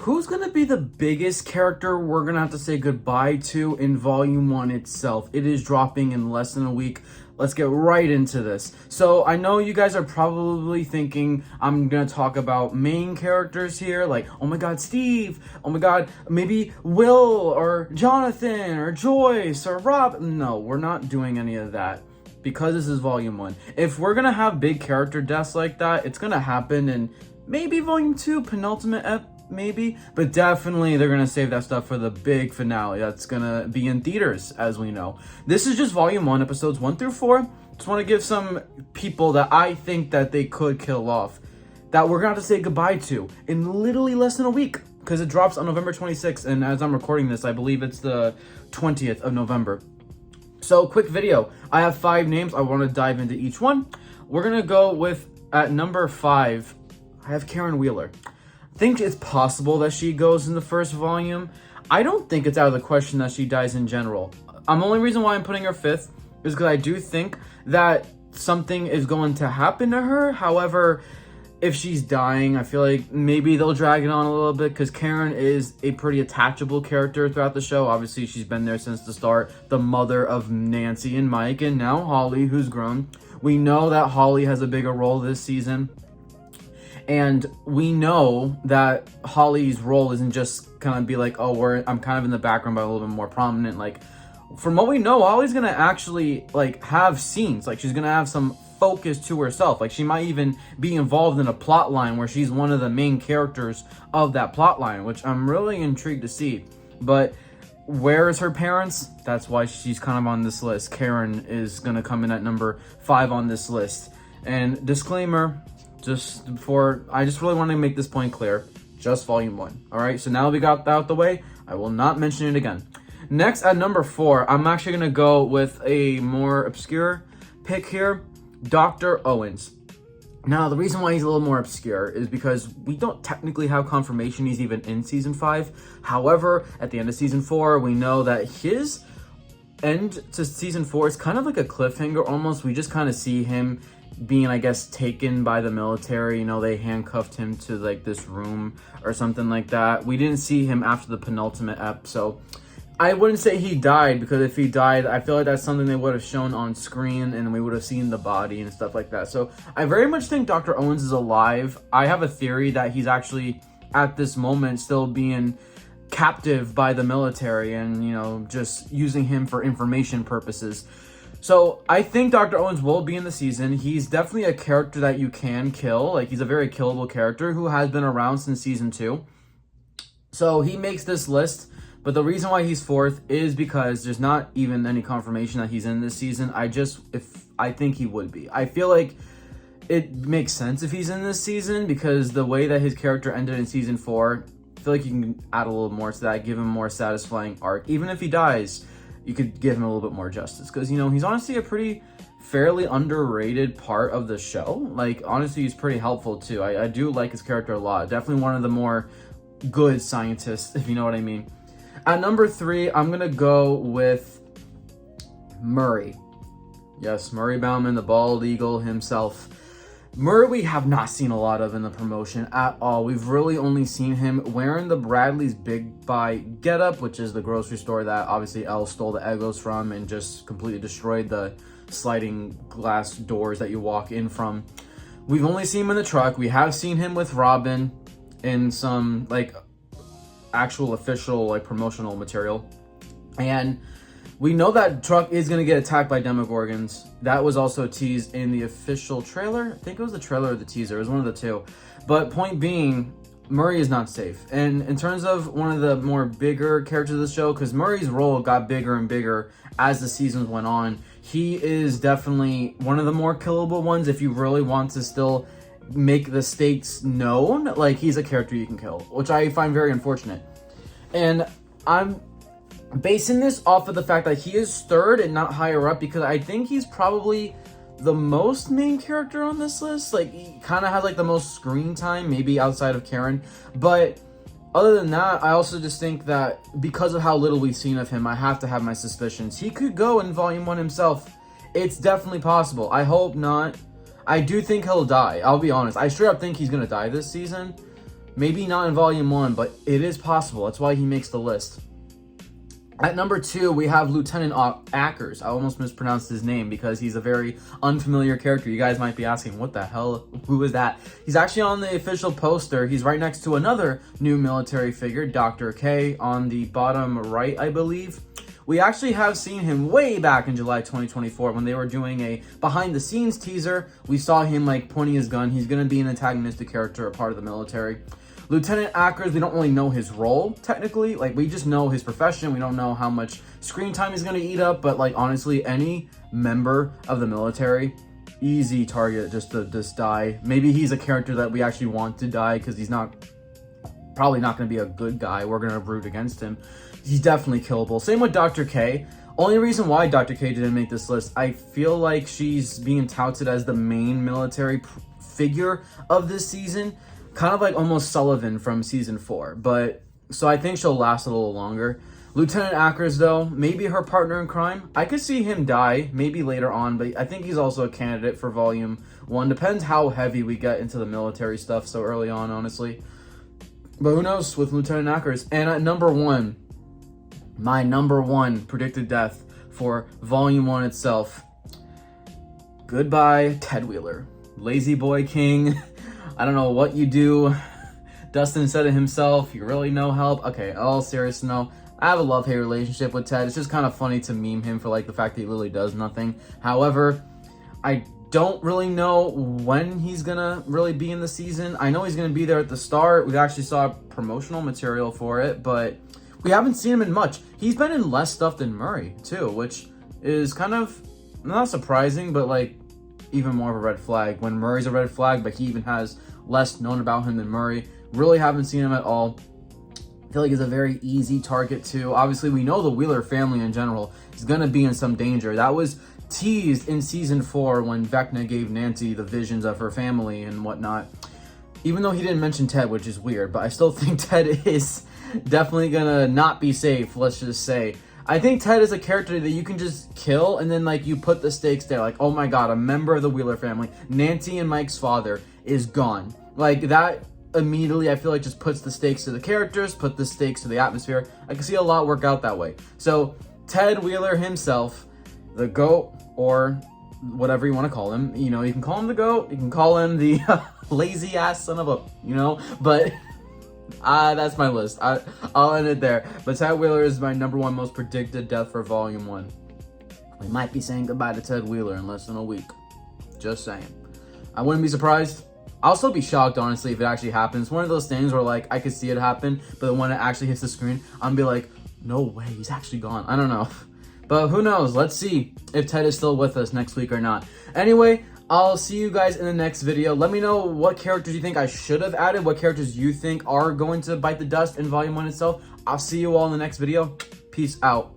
Who's going to be the biggest character we're going to have to say goodbye to in Volume 1 itself? It is dropping in less than a week. Let's get right into this. So I know you guys are probably thinking I'm going to talk about main characters here, like, oh my god, Steve, oh my god, maybe Will or Jonathan or Joyce or Rob. No, we're not doing any of that because this is Volume 1. If we're going to have big character deaths like that, it's going to happen in maybe Volume 2, penultimate maybe, but definitely they're gonna save that stuff for the big finale that's gonna be in theaters, as we know. This is just Volume 1, episodes 1 through 4. Just want to give some people that I think that they could kill off, that we're gonna have to say goodbye to in literally less than a week, because it drops on November 26th, and as I'm recording this, I believe it's the 20th of November. So, quick video. I have 5 names. I want to dive into each one. We're gonna go with, at number 5, I have Karen Wheeler. Think it's possible that she goes in the first volume. I don't think it's out of the question that she dies in general. The only reason why I'm putting her 5th is because I do think that something is going to happen to her. However, if she's dying, I feel like maybe they'll drag it on a little bit, because Karen is a pretty attachable character throughout the show. Obviously, she's been there since the start. The mother of Nancy and Mike, and now Holly, who's grown. We know that Holly has a bigger role this season. And we know that Holly's role isn't just kind of be like, oh, I'm kind of in the background, but a little bit more prominent. Like, from what we know, Holly's gonna actually like have scenes. Like, she's gonna have some focus to herself. Like, she might even be involved in a plot line where she's one of the main characters of that plot line, which I'm really intrigued to see. But where is her parents? That's why she's kind of on this list. Karen is gonna come in at number 5 on this list. And disclaimer, just before, I just really want to make this point clear, just Volume 1. All right, so now that we got that out the way, I will not mention it again. Next, at number 4, I'm actually going to go with a more obscure pick here, Dr. Owens. Now, the reason why he's a little more obscure is because we don't technically have confirmation he's even in Season 5. However, at the end of Season 4, we know that his end to Season 4 is kind of like a cliffhanger almost. We just kind of see him being, I guess, taken by the military. You know, they handcuffed him to like this room or something like that. We didn't see him after the penultimate ep, so I wouldn't say he died, because if he died, I feel like that's something they would have shown on screen and we would have seen the body and stuff like that. So I very much think Dr. Owens is alive. I have a theory that he's actually at this moment still being captive by the military and, you know, just using him for information purposes. So I think Dr. Owens will be in the season. He's definitely a character that you can kill. Like, he's a very killable character who has been around since Season 2. So he makes this list. But the reason why he's 4th is because there's not even any confirmation that he's in this season. I think he would be. I feel like it makes sense if he's in this season, because the way that his character ended in Season 4, I feel like you can add a little more to that, give him a more satisfying arc. Even if he dies, you could give him a little bit more justice, because, you know, he's honestly a pretty fairly underrated part of the show. Like, honestly, he's pretty helpful too. I do like his character a lot. Definitely one of the more good scientists, if you know what I mean. At number 3, I'm gonna go with Murray. Yes, Murray Bauman, the bald eagle himself. Murray we have not seen a lot of in the promotion at all. We've really only seen him wearing the Bradley's Big Buy getup, which is the grocery store that obviously Elle stole the Eggos from and just completely destroyed the sliding glass doors that you walk in from. We've only seen him in the truck. We have seen him with Robin in some like actual official like promotional material. And we know that truck is going to get attacked by Demogorgons. That was also teased in the official trailer. I think it was the trailer or the teaser. It was one of the two. But point being, Murray is not safe. And in terms of one of the more bigger characters of the show, because Murray's role got bigger and bigger as the seasons went on, he is definitely one of the more killable ones if you really want to still make the stakes known. Like, he's a character you can kill, which I find very unfortunate. And I'm basing this off of the fact that he is 3rd and not higher up, because I think he's probably the most main character on this list. Like, he kind of has like the most screen time, maybe outside of Karen. But other than that, I also just think that because of how little we've seen of him, I have to have my suspicions. He could go in Volume 1 himself. It's definitely possible. I hope not. I do think he'll die. I'll be honest. I straight up think he's going to die this season. Maybe not in volume 1, but it is possible. That's why he makes the list. At number 2, we have Lieutenant Ackers. I almost mispronounced his name because he's a very unfamiliar character. You guys might be asking, what the hell? Who is that? He's actually on the official poster. He's right next to another new military figure, Dr. K, on the bottom right, I believe. We actually have seen him way back in July 2024 when they were doing a behind-the-scenes teaser. We saw him like pointing his gun. He's going to be an antagonistic character, a part of the military. Lieutenant Ackers, we don't really know his role, technically. Like, we just know his profession. We don't know how much screen time he's going to eat up. But, like, honestly, any member of the military, easy target just to just die. Maybe he's a character that we actually want to die because he's probably not going to be a good guy. We're going to root against him. He's definitely killable. Same with Dr. K. Only reason why Dr. K didn't make this list, I feel like she's being touted as the main military figure of this season. Kind of like almost Sullivan from season 4, but so I think she'll last a little longer. Lieutenant Ackers, though, maybe her partner in crime. I could see him die, maybe later on, but I think he's also a candidate for volume 1. Depends how heavy we get into the military stuff so early on, honestly. But who knows with Lieutenant Ackers. And at number 1, my number 1 predicted death for volume 1 itself. Goodbye, Ted Wheeler. Lazy Boy King. I don't know what you do. Dustin said it himself. You really no help. Okay, all serious, no. I have a love-hate relationship with Ted. It's just kind of funny to meme him for like the fact that he literally does nothing. However, I don't really know when he's gonna really be in the season. I know he's gonna be there at the start. We actually saw promotional material for it, but we haven't seen him in much. He's been in less stuff than Murray too, which is kind of not surprising, but like even more of a red flag when Murray's a red flag, but he even has less known about him than Murray. Really haven't seen him at all. I feel like he's a very easy target too. Obviously, we know the Wheeler family in general is going to be in some danger. That was teased in season 4 when Vecna gave Nancy the visions of her family and whatnot. Even though he didn't mention Ted, which is weird, but I still think Ted is definitely going to not be safe, let's just say. I think Ted is a character that you can just kill and then like you put the stakes there. Like, oh my God, a member of the Wheeler family, Nancy and Mike's father, is gone. Like that immediately I feel like just puts the stakes to the characters, put the stakes to the atmosphere. I can see a lot work out that way. So Ted Wheeler himself, the GOAT, or whatever you want to call him. You know, you can call him the GOAT, you can call him the lazy ass son of a, but that's my list. I'll end it there. But Ted Wheeler is my number 1 most predicted death for volume 1. We might be saying goodbye to Ted Wheeler in less than a week. Just saying. I wouldn't be surprised. I'll still be shocked, honestly, if it actually happens. One of those things where, like, I could see it happen, but when it actually hits the screen, I'm gonna be like, no way, he's actually gone. I don't know. But who knows? Let's see if Ted is still with us next week or not. Anyway, I'll see you guys in the next video. Let me know what characters you think I should have added, what characters you think are going to bite the dust in volume 1 itself. I'll see you all in the next video. Peace out.